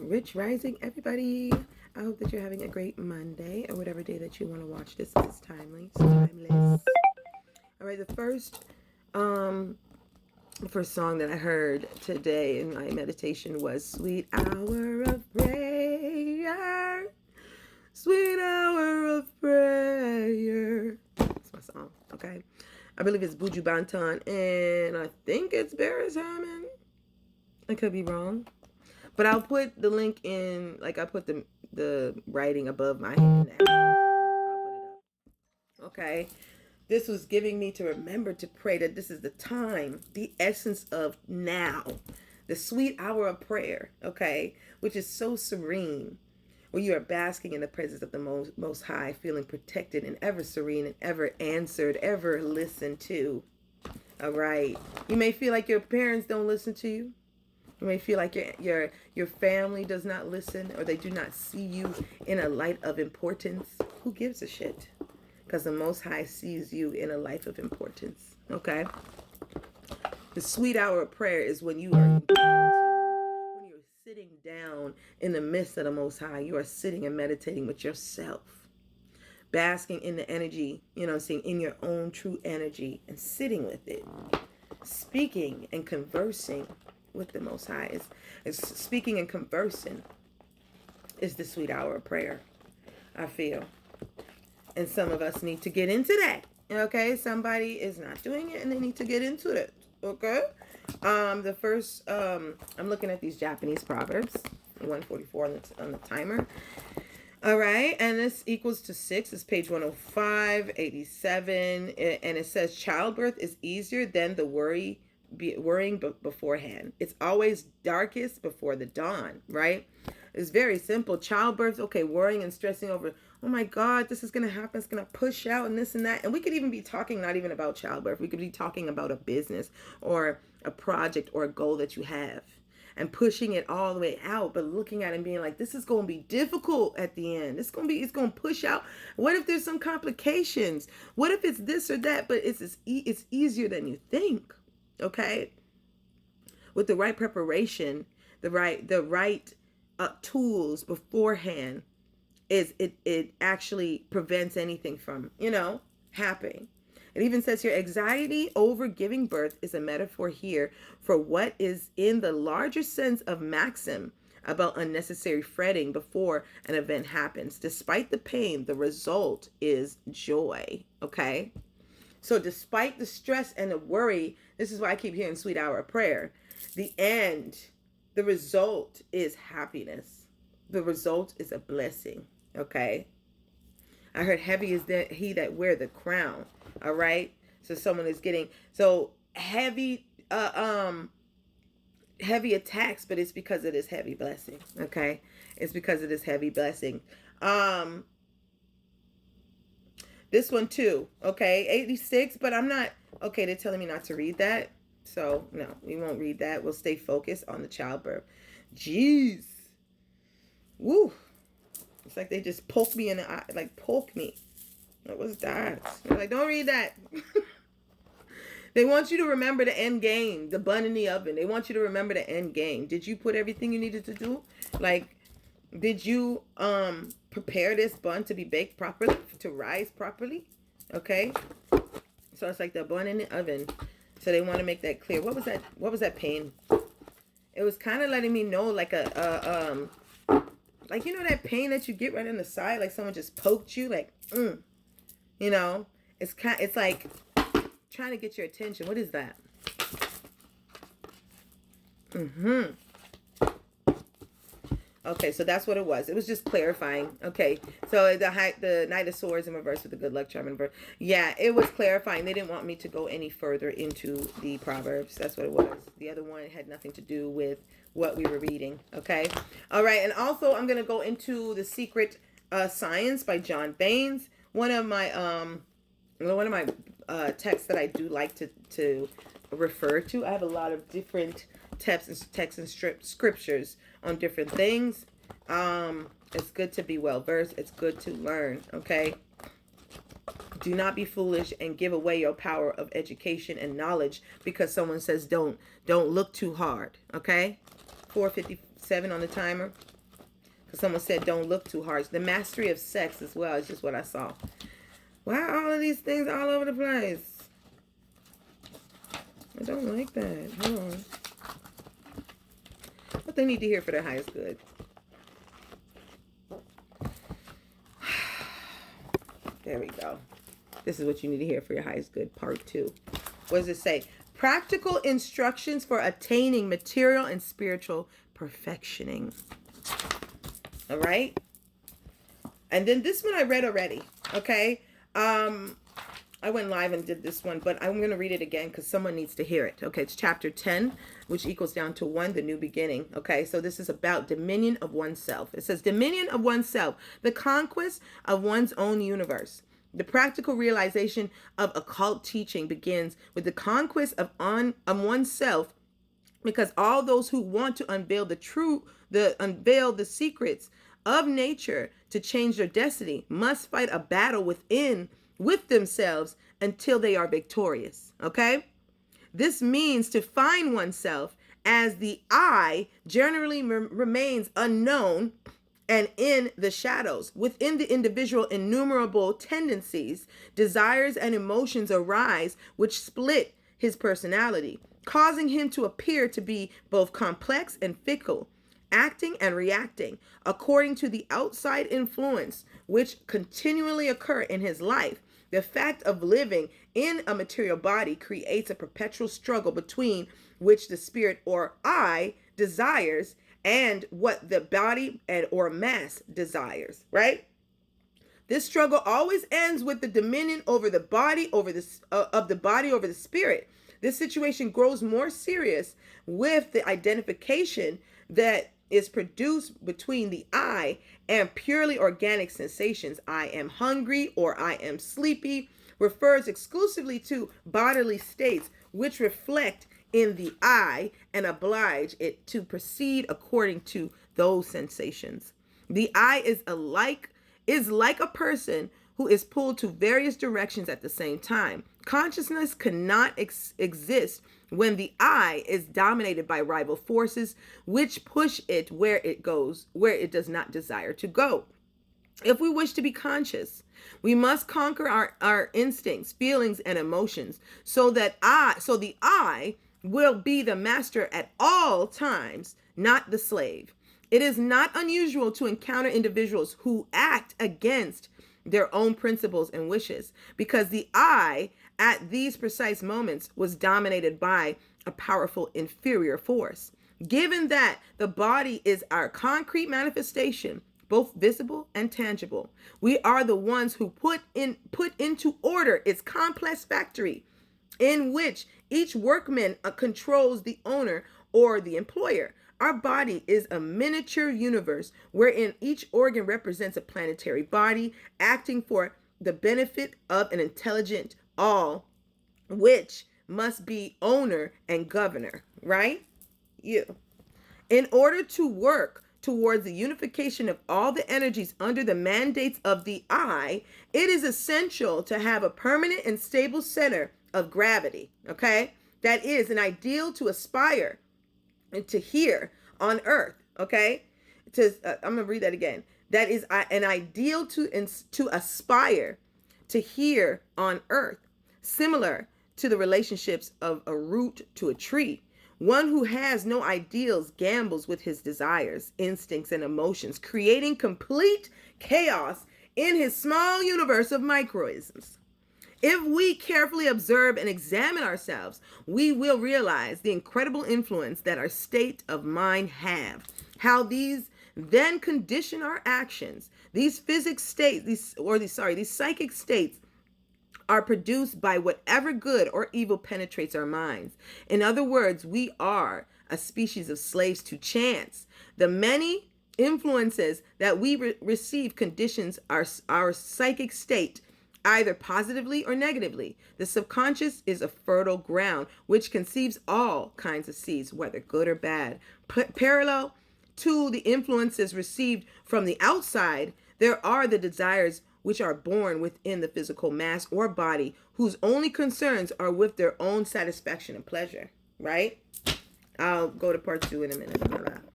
Rich Rising, everybody. I hope that you're having a great Monday or whatever day that you want to watch this. It's timely. It's timeless. All right, the first song that I heard today in my meditation was Sweet Hour of Prayer. Sweet Hour of Prayer. That's my song, okay? I believe it's Buju Banton, and I think it's Barris Hammond. I could be wrong. But I'll put the link in, like I put the writing above my head now. I'll put it up. Okay. This was giving me to remember to pray that this is the time, the essence of now, the sweet hour of prayer, okay, which is so serene, where you are basking in the presence of the most High, feeling protected and ever serene and ever answered, ever listened to. All right. You may feel like your parents don't listen to you. You may feel like your family does not listen, or they do not see you in a light of importance. Who gives a shit? Because the Most High sees you in a life of importance. Okay? The sweet hour of prayer is when you are in gratitude, when you're sitting down in the midst of the Most High. You are sitting and meditating with yourself, basking in the energy, you know what I'm saying, in your own true energy, and sitting with it, speaking and conversing with the Most High. Is speaking and conversing is the sweet hour of prayer, I feel. And some of us need to get into that. Okay? Somebody is not doing it and they need to get into it. Okay? The first, I'm looking at these Japanese proverbs. 144 on the timer. All right. And this equals to 6. It's page 105, 87. And it says childbirth is easier than the worrying beforehand. It's always darkest before the dawn, right? It's very simple. Childbirth, okay, worrying and stressing over, oh my God, this is going to happen. It's going to push out and this and that. And we could even be talking not even about childbirth. We could be talking about a business or a project or a goal that you have and pushing it all the way out, but looking at it and being like, this is going to be difficult at the end. It's going to push out. What if there's some complications? What if it's this or that? But it's easier than you think. Okay. With the right preparation, the right tools beforehand, it actually prevents anything from, happening. It even says here, anxiety over giving birth is a metaphor here for what is in the larger sense of maxim about unnecessary fretting before an event happens. Despite the pain, the result is joy. Okay. So despite the stress and the worry, this is why I keep hearing sweet hour of prayer. The end, the result is happiness. The result is a blessing. Okay. I heard heavy is that he that wear the crown. All right. So someone is getting heavy, heavy attacks, but it's because of this heavy blessing. Okay. It's because of this heavy blessing. This one too. Okay. 86, but I'm not, okay. They're telling me not to read that. So no, we won't read that. We'll stay focused on the childbirth. Jeez. Woo. It's like they just poked me in the eye, like poke me. What was that? They're like, don't read that. They want you to remember the end game, the bun in the oven. They want you to remember the end game. Did you put everything you needed to do? Like, did you prepare this bun to be baked properly, to rise properly? Okay. So it's like the bun in the oven. So they want to make that clear. What was that? What was that pain? It was kind of letting me know, like like, you know, that pain that you get right in the side, like someone just poked you, like, it's like trying to get your attention. What is that? Okay, so that's what it was. It was just clarifying. Okay, so the Knight of Swords in reverse with the good luck charm in reverse. Yeah, it was clarifying. They didn't want me to go any further into the Proverbs. That's what it was. The other one had nothing to do with what we were reading. Okay, all right, and also I'm gonna go into The Secret Science by John Baines. One of my texts that I do like to refer to. I have a lot of different texts and scriptures on different things. It's good to be well versed. It's good to learn. Okay. Do not be foolish and give away your power of education and knowledge because someone says don't look too hard. Okay. 450 7 on the timer. Because someone said don't look too hard. The mastery of sex as well is just what I saw. Why are all of these things all over the place? I don't like that. Hold on. What they need to hear for their highest good. There we go. This is what you need to hear for your highest good, part 2. What does it say? Practical instructions for attaining material and spiritual perfectioning. All right. And then this one I read already. Okay. I went live and did this one, but I'm going to read it again because someone needs to hear it. Okay. It's chapter 10, which equals down to 1, the new beginning. Okay. So this is about dominion of oneself. It says dominion of oneself, the conquest of one's own universe. The practical realization of occult teaching begins with the conquest of oneself, because all those who want to unveil the secrets of nature to change their destiny must fight a battle with themselves until they are victorious. Okay? This means to find oneself, as the I generally remains unknown and in the shadows. Within the individual, innumerable tendencies, desires, and emotions arise which split his personality, causing him to appear to be both complex and fickle, acting and reacting according to the outside influence which continually occur in his life. The fact of living in a material body creates a perpetual struggle between which the spirit, or I, desires and what the body or mass desires, right? This struggle always ends with the dominion over the body, over the spirit. This situation grows more serious with the identification that is produced between the I and purely organic sensations. I am hungry or I am sleepy refers exclusively to bodily states which reflect in the I and oblige it to proceed according to those sensations. The I is like a person who is pulled to various directions at the same time. Consciousness cannot exist when the I is dominated by rival forces which push it where it does not desire to go. If we wish to be conscious, we must conquer our instincts, feelings, and emotions so the I will be the master at all times, not the slave. It is not unusual to encounter individuals who act against their own principles and wishes, because the I at these precise moments was dominated by a powerful inferior force. Given that the body is our concrete manifestation, both visible and tangible, we are the ones who put into order its complex factory, in which each workman controls the owner or the employer. Our body is a miniature universe wherein each organ represents a planetary body acting for the benefit of an intelligent all, which must be owner and governor, right? You. In order to work towards the unification of all the energies under the mandates of the I, it is essential to have a permanent and stable center of gravity, okay? That is an ideal to aspire and to hear on earth, okay? I'm going to read that again. That is an ideal to aspire to hear on earth, similar to the relationships of a root to a tree. One who has no ideals gambles with his desires, instincts, and emotions, creating complete chaos in his small universe of microisms. If we carefully observe and examine ourselves, we will realize the incredible influence that our state of mind have, how these then condition our actions. These psychic states are produced by whatever good or evil penetrates our minds. In other words, we are a species of slaves to chance. The many influences that we receive conditions our psychic state, either positively or negatively. The subconscious is a fertile ground which conceives all kinds of seeds, whether good or bad. Parallel to the influences received from the outside, there are the desires which are born within the physical mass or body, whose only concerns are with their own satisfaction and pleasure, right? I'll go to part 2 in a minute.